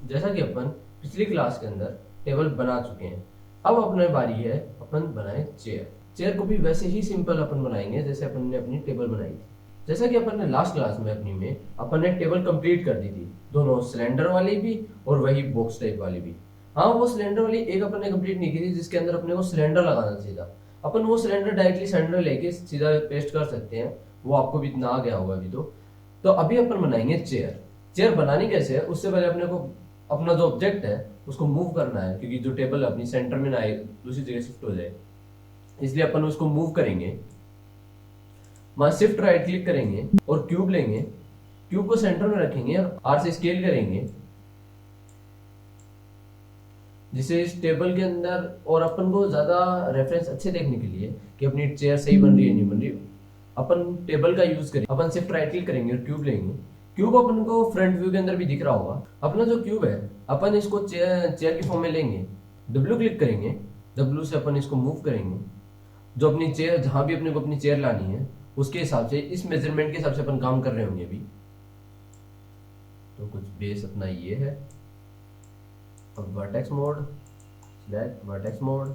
जैसा कि अपन पिछली क्लास के अंदर टेबल बना चुके हैं, अब अपने बारी है अपन बनाए चेयर। चेयर को भी वैसे ही सिंपल अपन बनाएंगे जैसे अपन ने अपनी टेबल बनाई थी। जैसा कि अपन ने लास्ट क्लास में अपनी में अपन ने टेबल कंप्लीट कर दी थी, दोनों सिलेंडर वाली भी और वही बॉक्स टाइप वाली भी। हाँ, वो सिलेंडर वाली एक अपन ने कंप्लीट नहीं की थी जिसके अंदर अपने को सिलेंडर लगाना चाहिए था। अपन वो सिलेंडर डायरेक्टली सिलेंडर लेके सीधा पेस्ट कर सकते हैं, वो आपको भी इतना आ गया होगा अभी तो अभी अपन बनाएंगे चेयर। चेयर बनानी कैसे है, उससे पहले अपने को अपना जो ऑब्जेक्ट है उसको मूव करना है, क्योंकि जो टेबल अपनी सेंटर में ना आए, दूसरी जगह शिफ्ट हो जाए, इसलिए अपन उसको मूव करेंगे। वहां शिफ्ट राइट क्लिक करेंगे और क्यूब लेंगे, क्यूब को सेंटर में रखेंगे और आर से स्केल करेंगे, जिसे इस टेबल के अंदर, और अपन को ज्यादा रेफरेंस अच्छे देखने के लिए कि अपनी चेयर सही बन रही है नहीं बन रही, अपन टेबल का यूज करेंगे। अपन शिफ्ट राइट क्लिक करेंगे और क्यूब लेंगे। क्यूब अपन को फ्रंट व्यू के अंदर भी दिख रहा होगा। अपना जो क्यूब है अपन इसको चेयर के फॉर्म में लेंगे, डब्ल्यू क्लिक करेंगे, डब्ल्यू से अपन इसको मूव करेंगे। जो अपनी चेयर, जहां भी अपने को अपनी चेयर लानी है उसके हिसाब से, इस मेजरमेंट के हिसाब से अपन काम कर रहे होंगे अभी। तो कुछ बेस अपना ये है। अब vertex mode, select vertex mode,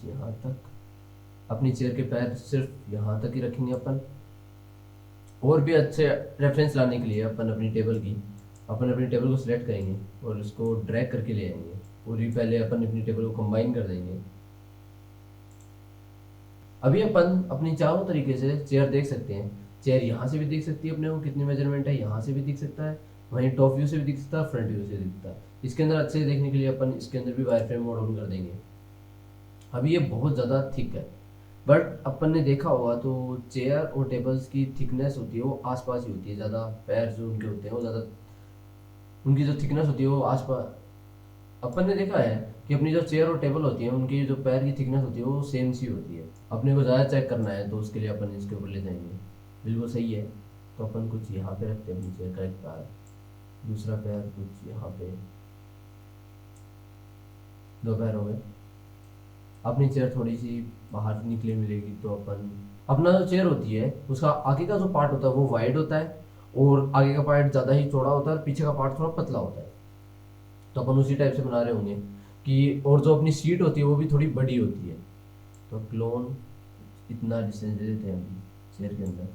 यहाँ तक। अपनी चेयर के पैर सिर्फ यहाँ तक ही रखेंगे अपन। और भी अच्छे रेफरेंस लाने के लिए अपन अपनी टेबल की, अपन अपनी टेबल को सिलेक्ट करेंगे और उसको ड्रैग करके ले आएंगे। पूरी पहले अपन अपनी टेबल को कंबाइन कर देंगे। अभी अपन अपनी चारों तरीके से चेयर देख सकते हैं। चेयर यहाँ से भी दिख सकती है, अपने को कितनी मेजरमेंट है, यहाँ से भी दिख सकता है, वहीं टॉप व्यू से भी दिख सकता है, फ्रंट व्यू से दिखता है। इसके अंदर अच्छे से देखने के लिए अपन इसके अंदर भी वायर फ्रेम मोड ऑन कर देंगे। अभी ये बहुत ज़्यादा थिक है, बट अपन ने देखा होगा तो चेयर और टेबल्स की थिकनेस होती है वो आसपास ही होती है। ज़्यादा पैर जो उनके होते हैं वो ज़्यादा, उनकी जो थिकनेस होती है वो आसपास। अपन ने देखा है कि अपनी जो चेयर और टेबल होती है उनकी जो पैर की थिकनेस होती है वो सेम सी होती है। अपने को ज़्यादा चेक करना है तो उसके लिए अपन इसके ऊपर ले जाएंगे। बिल्कुल सही है। तो अपन कुछ यहाँ पे रखते हैं अपनी चेयर का एक पैर, दूसरा पैर कुछ यहाँ पे, दो पैर हो गए। अपनी चेयर थोड़ी सी बाहर निकले मिलेगी तो अपन, अपना जो चेयर होती है उसका आगे का जो पार्ट होता है वो वाइड होता है और आगे का पार्ट ज़्यादा ही चौड़ा होता है और पीछे का पार्ट थोड़ा पतला होता है। तो अपन उसी टाइप से बना रहे होंगे कि, और जो अपनी सीट होती है वो भी थोड़ी बड़ी होती है। तो क्लोन इतना डिस्टेंस दे देते हैं अभी चेयर के अंदर,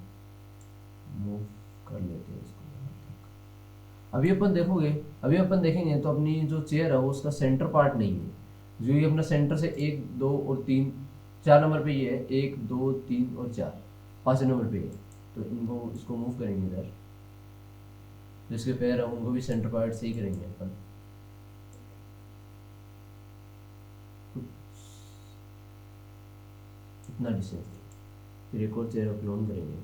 मूव कर लेते हैं इसको यहाँ तक। अभी अपन देखोगे, अभी अपन देखेंगे तो अपनी जो चेयर है वो उसका सेंटर पार्ट नहीं है। जो ये अपना सेंटर से एक दो और तीन, चार नंबर पे ये है, एक दो तीन और चार, पाँच नंबर पे है। तो इनको, इसको मूव करेंगे इधर, जिसके पैर है उनको भी सेंटर पार्ट से ही करेंगे अपन। इतना डिस्टेंस, फिर एक और चेयर क्लोन करेंगे,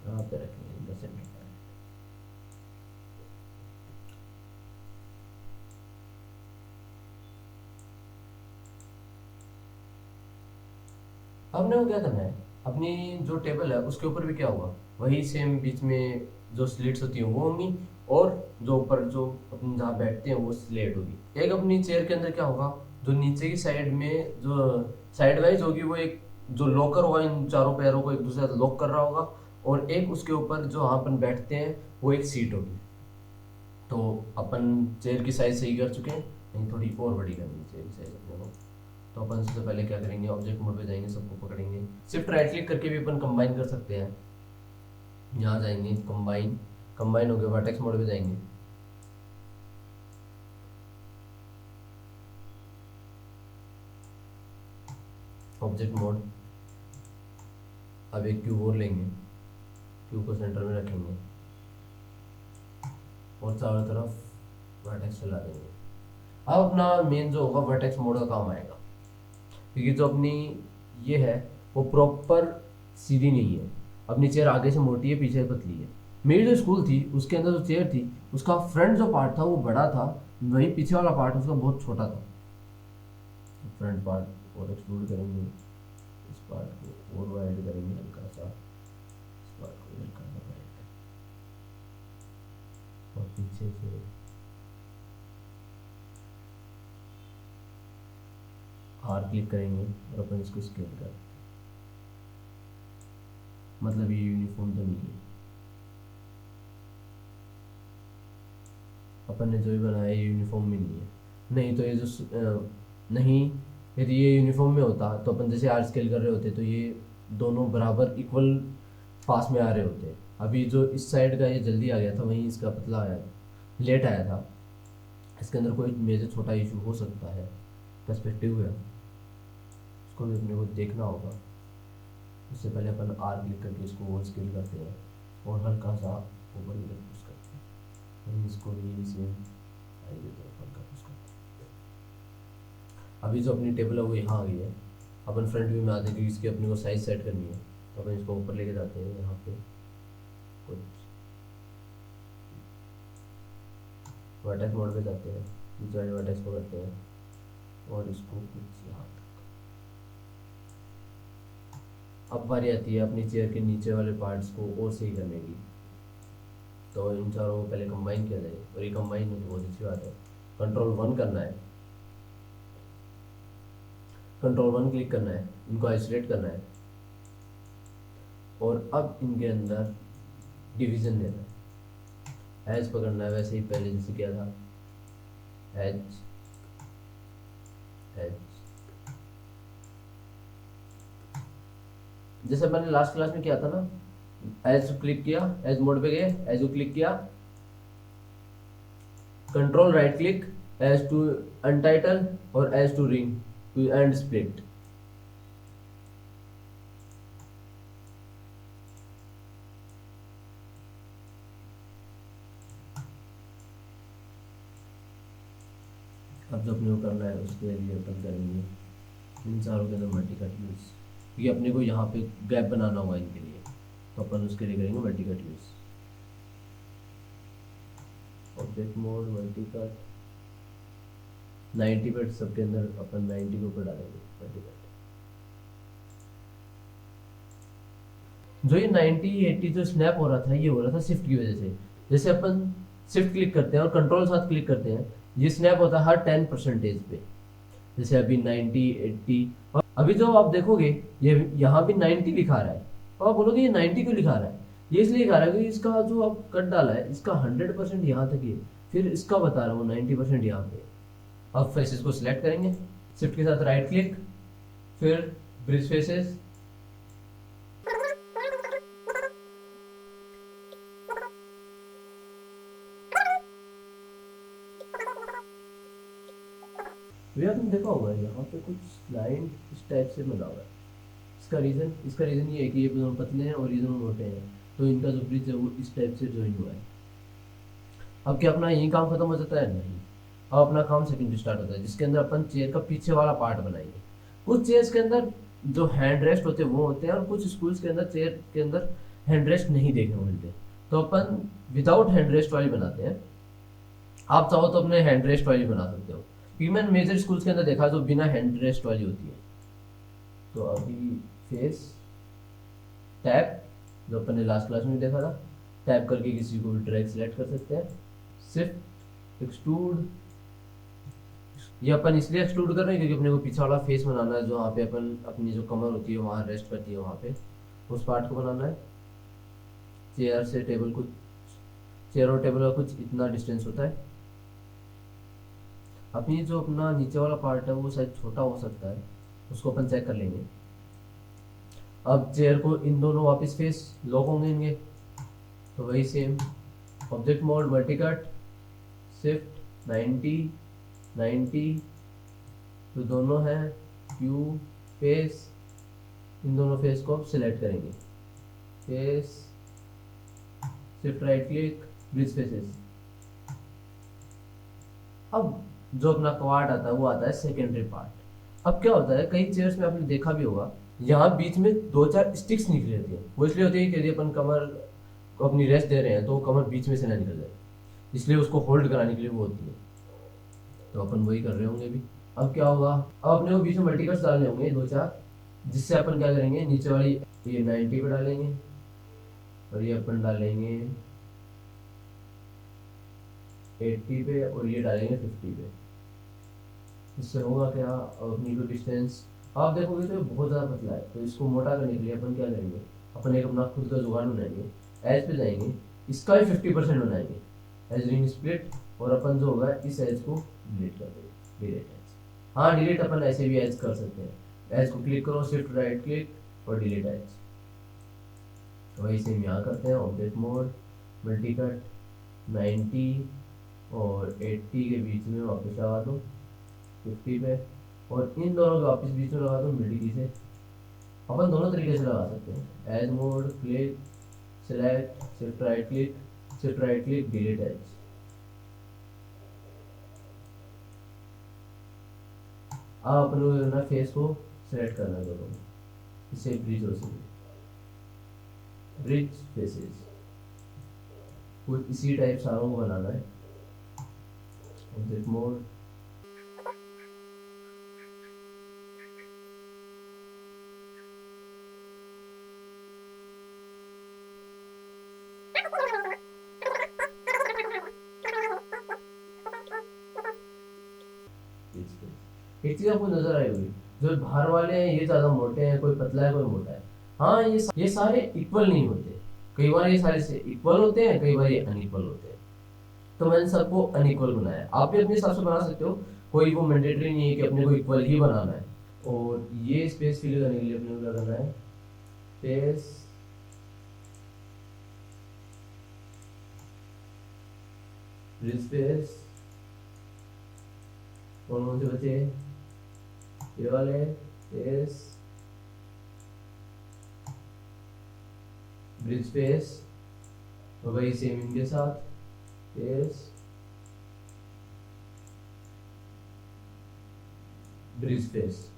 यहाँ पे रखेंगे इनका सेंटर पार्ट। अब हमने को क्या करना है, अपनी जो टेबल है उसके ऊपर भी क्या होगा, वही सेम बीच में जो स्लिट्स होती हैं वो होंगी, और जो ऊपर जो अपन जहाँ बैठते हैं वो स्लेट होगी। एक अपनी चेयर के अंदर क्या होगा, जो नीचे की साइड में जो साइड वाइज होगी वो एक जो लॉकर होगा, इन चारों पैरों को एक दूसरे से लॉक कर रहा होगा, और एक उसके ऊपर जो वहाँ अपन बैठते हैं वो एक सीट होगी। तो अपन चेयर की साइज सही कर चुके हैं, नहीं थोड़ी और बड़ी करनी है चेयर की साइज अपने को। तो अपन सबसे पहले क्या करेंगे, ऑब्जेक्ट मोड पे जाएंगे, सबको पकड़ेंगे, शिफ्ट राइट क्लिक करके भी अपन कंबाइन कर सकते हैं। यहाँ जाएंगे कंबाइन, कंबाइन हो गया, वर्टेक्स मोड पे जाएंगे, ऑब्जेक्ट मोड। अब एक क्यूब और लेंगे, क्यूब को सेंटर में रखेंगे और चारों तरफ वर्टेक्स चला देंगे। अब अपना मेन जो होगा वर्टेक्स मोड का काम आएगा, क्योंकि जो अपनी ये है वो प्रॉपर सीधी नहीं है। अपनी चेयर आगे से मोटी है, पीछे से पतली है। मेरी जो स्कूल थी उसके अंदर जो चेयर थी उसका फ्रंट जो पार्ट था वो बड़ा था, वहीं पीछे वाला पार्ट उसका बहुत छोटा था। फ्रंट पार्ट और एक्सक्लूड करेंगे, इस पार्ट को और वाइड करेंगे हल्का सा, इस पार्ट को हल्का सा वाइड, और पीछे से आर क्लिक करेंगे और अपन इसको स्केल कर, मतलब ये यूनिफॉर्म तो नहीं है, अपन ने जो भी बनाया ये यूनिफॉर्म में नहीं है। नहीं तो ये जो नहीं, यदि ये यूनिफॉर्म में होता तो अपन जैसे आर स्केल कर रहे होते तो ये दोनों बराबर इक्वल पास में आ रहे होते। अभी जो इस साइड का ये जल्दी आ गया था, वहीं इसका पतला आया, लेट आया था। इसके अंदर कोई मेजर छोटा इशू हो सकता है, पर्सपेक्टिव है, उसको भी अपने को देखना होगा। उससे पहले अपन आर क्लिक करके इसको और स्केल करते हैं और हल्का सा ऊपर की तरफ पुश करते हैं। वहीं इसको ये सेम आगे तरफ हल्का पुश करते हैं। अभी जो अपनी टेबल है वो यहाँ आ गई है। अपन फ्रंट व्यू में आते हैं क्योंकि इसकी अपने को साइज सेट करनी है, तो अपन इसको ऊपर लेके जाते हैं। यहाँ पे कुछ वर्टेक्स मोड पे जाते हैं, दूसरे वाले वर्टेक्स को करते हैं और इसको कुछ यहाँ तक। अब बारी आती है अपनी चेयर के नीचे वाले पार्ट्स को और सही करने की। तो इन चारों को पहले कंबाइन किया जाए, और ये कंबाइन है तो बहुत अच्छी बात है। कंट्रोल 1 करना है, कंट्रोल 1 क्लिक करना है, इनको आइसोलेट करना है और अब इनके अंदर डिवीजन देना है। एज पकड़ना है वैसे ही पहले जैसे किया था, एज एज। जैसे मैंने लास्ट क्लास में किया था ना, एज क्लिक किया, एज मोड पे गए, एज को क्लिक किया, control right click, edge to untitled और edge to ring to and split. अब जो अपने को करना है उसके लिए अपन करेंगे इन चारों के अंदर मल्टी कट यूज, क्योंकि अपने को यहाँ पे गैप बनाना होगा इनके लिए, तो अपन उसके लिए करेंगे multi cut use. Object mode multi cut 90 पे, सबके अंदर अपन 90 के ऊपर डालेंगे मल्टी कट। जो ये 90-80 जो स्नैप हो रहा था, ये हो रहा था शिफ्ट की वजह से। जैसे अपन शिफ्ट क्लिक करते हैं और कंट्रोल साथ क्लिक करते हैं, ये स्नैप होता है हर 10% पे। जैसे अभी 90-80, और अभी जो आप देखोगे ये यहाँ भी 90 लिखा रहा है, तो आप बोलोगे ये 90 क्यों लिखा रहा है? ये इसलिए लिखा रहा है क्योंकि इसका जो आप कट डाला है इसका 100% यहाँ तक ही है, फिर इसका बता रहा हूँ 90% यहाँ पे। अब फेसेस को सिलेक्ट करेंगे, शिफ्ट के साथ राइट क्लिक, फिर ब्रिज फेसेस, भैया आपने देखा होगा यहाँ पे कुछ लाइन इस टाइप से बना हुआ है। इसका रीज़न ये है कि ये दोनों पतले हैं और ये दोनों मोटे हैं, तो इनका जो ब्रिज है वो इस टाइप से ज्वाइन हुआ है। अब क्या अपना यही काम खत्म हो जाता है? नहीं, अब अपना काम सेकंड स्टार्ट होता है, जिसके अंदर अपन चेयर का पीछे वाला पार्ट बनाएंगे। कुछ चेयर्स के अंदर जो हैंड रेस्ट होते हैं वो होते हैं, और कुछ स्कूल्स के अंदर चेयर के अंदर हैंड रेस्ट नहीं देखने को मिलते, तो अपन विदाउट हैंड रेस्ट वाली बनाते हैं। आप चाहो तो अपने हैंड रेस्ट वाली बना सकते हो, क्योंकि मैंने मेजर स्कूल्स के अंदर देखा जो बिना हैंड रेस्ट वाली होती है। तो अभी फेस टैप, जो अपन ने लास्ट क्लास में देखा था, टैप करके किसी को भी ड्रैग सेलेक्ट कर सकते हैं। शिफ्ट एक्सट्रूड, ये अपन इसलिए एक्सट्रूड कर रहे हैं क्योंकि अपने को पीछे वाला फेस बनाना है, जो वहाँ पे अपन अपनी जो कमर होती है वहाँ रेस्ट करती है, वहाँ पे उस पार्ट को बनाना है। चेयर से टेबल कुछ, चेयर और टेबल का कुछ इतना डिस्टेंस होता है। अपनी जो अपना नीचे वाला पार्ट है वो शायद छोटा हो सकता है, उसको अपन चेक कर लेंगे। अब चेयर को इन दोनों वापस फेस लॉक होंगे इनके, तो वही same object mode multi cut, shift 90 तो दोनों हैं क्यू फेस, इन दोनों फेस को अब सिलेक्ट करेंगे, phase shift right click bridge faces. अब जो अपना क्वाड आता है वो आता है सेकेंडरी पार्ट। अब क्या होता है, कई चेयर्स में आपने देखा भी होगा, यहाँ बीच में 2-4 स्टिक्स निकली रहती है। वो इसलिए होती है कि यदि अपन कमर को अपनी रेस्ट दे रहे हैं तो कमर बीच में से ना निकल जाए, इसलिए उसको होल्ड कराने के लिए वो होती है। तो अपन वही कर रहे होंगे अभी। अब क्या होगा, अब अपने को बीच में मल्टीकट्स डालने होंगे 2-4, जिससे अपन क्या करेंगे, नीचे वाली ये 90 पे डालेंगे और ये अपन डालेंगे 80 पे और ये डालेंगे 50 पे। इससे होगा क्या, अपनी को डिस्टेंस आप देखोगे तो बहुत ज़्यादा पतला है, तो इसको मोटा करने के लिए अपन क्या करेंगे, अपन एक अपना खुद का जुगाड़ बनाएंगे, एज पे जाएंगे, इसका भी 50% बनाएंगे एज रिंग स्प्लिट, और अपन जो होगा इस एज को डिलीट कर देंगे, डिलीट एज। हाँ डिलीट अपन ऐसे भी एज कर सकते हैं, एज को क्लिक करो, शिफ्ट राइट क्लिक और डिलीट एज। वही सेम यहाँ करते हैं, ऑब्जेक्ट मोड, मल्टी कट 90 और 80 के बीच में वापस लगा दो 50 पे, और इन दोनों के वापस बीच में लगा दो मिड की से। अपन दोनों तरीके से लगा सकते हैं, edge mode, click, select, shift right click, shift right click, delete edge. अब अपन को करना फेस को सिलेक्ट करना है दोनों में, इससे ब्रिज हो सके, ब्रिज फेसेस कुछ इसी टाइप सारों को बनाना है। ऑब्जेक्ट मोड, एक चीज आपको नजर आई होगी, जो बाहर वाले हैं ये ज्यादा मोटे हैं, कोई पतला है कोई मोटा है। हाँ ये सारे इक्वल नहीं होते, कई बार ये सारे से इक्वल होते हैं, कई बार ये अनइक्वल होते हैं। तो मैंने सबको अनइक्वल बनाया, आप भी अपने हिसाब से बना सकते हो, कोई वो मैंडेटरी नहीं है कि अपने को इक्वल ही बनाना है। और ये स्पेस फिल करने के लिए अपने को क्या करना है, स्पेस, स्पेस, कौन से बचे, ये वाले, स्पेस, ब्रिज स्पेस, और वही सेम इनके साथ, स्पेस, ब्रिज स्पेस।